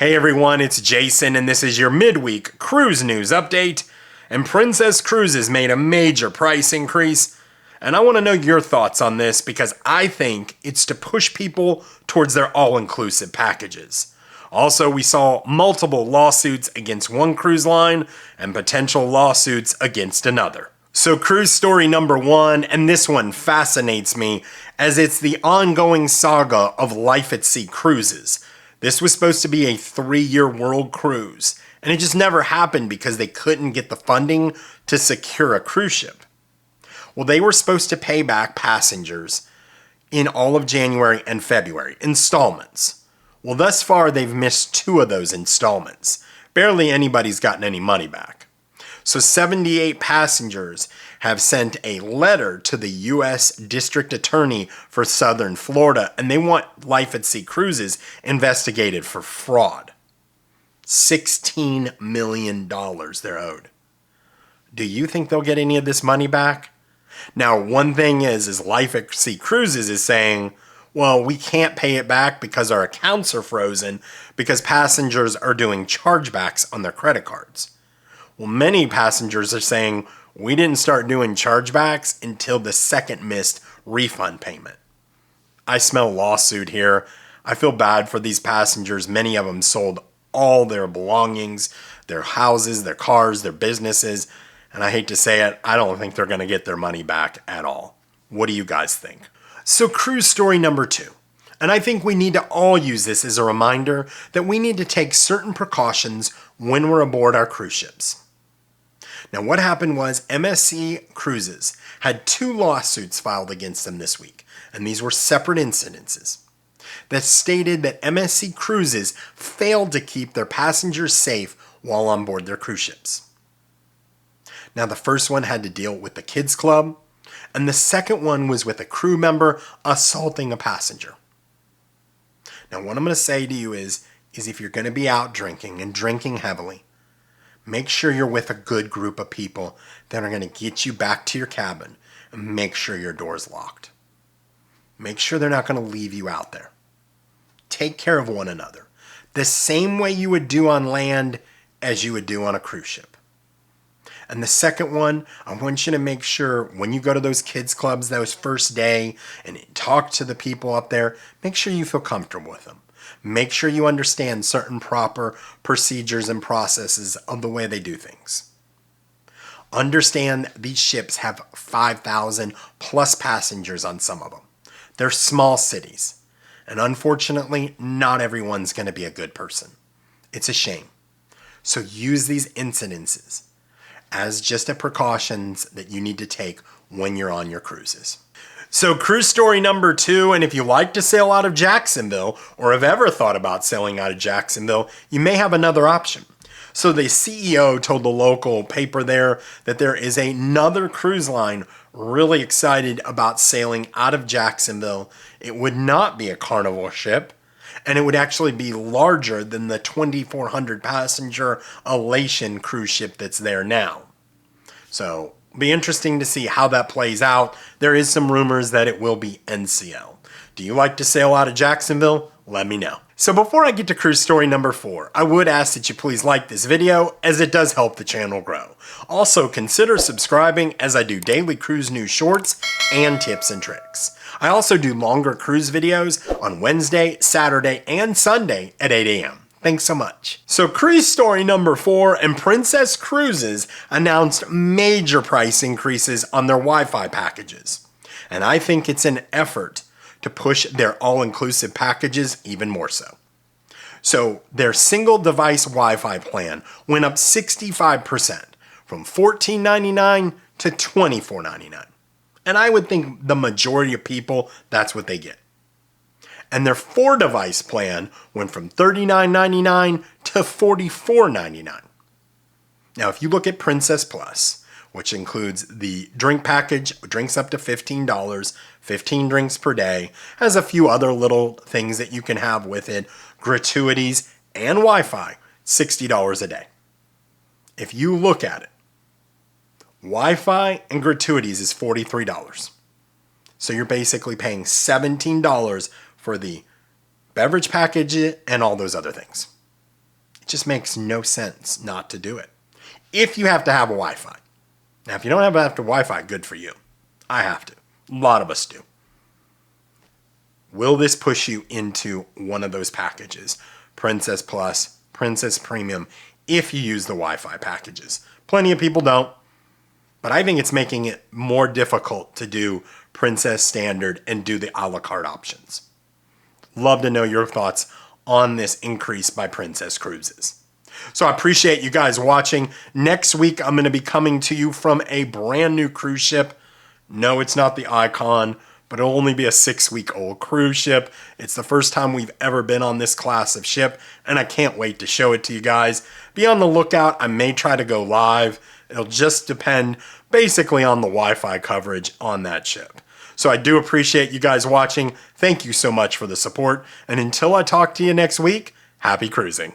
Hey everyone, it's Jason and this is your midweek cruise news update. And Princess Cruises made a major price increase. And I want to know your thoughts on this because I think it's to push people towards their all-inclusive packages. Also, we saw multiple lawsuits against one cruise line and potential lawsuits against another. So cruise story number one, and this one fascinates me as it's the ongoing saga of Life at Sea Cruises. This was supposed to be a 3-year world cruise, and it just never happened because they couldn't get the funding to secure a cruise ship. Well, they were supposed to pay back passengers in all of January and February, installments. Well, thus far, they've missed 2 of those installments. Barely anybody's gotten any money back. So 78 passengers have sent a letter to the U.S. District Attorney for Southern Florida, and they want Life at Sea Cruises investigated for fraud. $16 million they're owed. Do you think they'll get any of this money back? Now, one thing is Life at Sea Cruises is saying, well, we can't pay it back because our accounts are frozen because passengers are doing chargebacks on their credit cards. Well, many passengers are saying we didn't start doing chargebacks until the second missed refund payment. I smell lawsuit here. I feel bad for these passengers. Many of them sold all their belongings, their houses, their cars, their businesses. And I hate to say it, I don't think they're going to get their money back at all. What do you guys think? So cruise story number 2. And I think we need to all use this as a reminder that we need to take certain precautions when we're aboard our cruise ships. Now, what happened was MSC Cruises had 2 lawsuits filed against them this week, and these were separate incidences that stated that MSC Cruises failed to keep their passengers safe while on board their cruise ships. Now, the first one had to deal with the kids club, and the second one was with a crew member assaulting a passenger. Now, what I'm going to say to you is if you're going to be out drinking and drinking heavily, make sure you're with a good group of people that are going to get you back to your cabin and make sure your door's locked. Make sure they're not going to leave you out there. Take care of one another the same way you would do on land as you would do on a cruise ship. And the second one, I want you to make sure when you go to those kids clubs those first day and talk to the people up there, make sure you feel comfortable with them. Make sure you understand certain proper procedures and processes of the way they do things. Understand these ships have 5,000 plus passengers on some of them. They're small cities. And unfortunately, not everyone's going to be a good person. It's a shame. So use these incidences as just a precautions that you need to take when you're on your cruises. So cruise story number 2, and if you like to sail out of Jacksonville or have ever thought about sailing out of Jacksonville, you may have another option. So the CEO told the local paper there that there is another cruise line really excited about sailing out of Jacksonville. It would not be a Carnival ship, and it would actually be larger than the 2,400 passenger Elation cruise ship that's there now. So be interesting to see how that plays out. There is some rumors that it will be NCL. Do you like to sail out of Jacksonville? Let me know. So before I get to cruise story number 4, I would ask that you please like this video as it does help the channel grow. Also consider subscribing as I do daily cruise news shorts and tips and tricks. I also do longer cruise videos on Wednesday, Saturday, and Sunday at 8 a.m. Thanks so much. So cruise story number 4, and Princess Cruises announced major price increases on their Wi-Fi packages. And I think it's an effort to push their all-inclusive packages even more so. So their single device Wi-Fi plan went up 65% from $14.99 to $24.99. And I would think the majority of people, that's what they get. And their 4-device plan went from $39.99 to $44.99. Now, if you look at Princess Plus, which includes the drink package, drinks up to $15, 15 drinks per day, has a few other little things that you can have with it, gratuities and Wi-Fi, $60 a day. If you look at it, Wi-Fi and gratuities is $43. So you're basically paying $17 for the beverage package and all those other things. just makes no sense not to do it. If you have to have a Wi-Fi. Now, if you don't have to have Wi-Fi, good for you. I have to. A lot of us do. Will this push you into one of those packages? Princess Plus, Princess Premium, if you use the Wi-Fi packages. Plenty of people don't, but I think it's making it more difficult to do Princess Standard and do the a la carte options. Love to know your thoughts on this increase by Princess Cruises. So I appreciate you guys watching. Next week, I'm going to be coming to you from a brand new cruise ship. No, it's not the Icon, but it'll only be a 6-week-old cruise ship. It's the first time we've ever been on this class of ship, and I can't wait to show it to you guys. Be on the lookout. I may try to go live. It'll just depend basically on the Wi-Fi coverage on that ship. So I do appreciate you guys watching. Thank you so much for the support. And until I talk to you next week, happy cruising.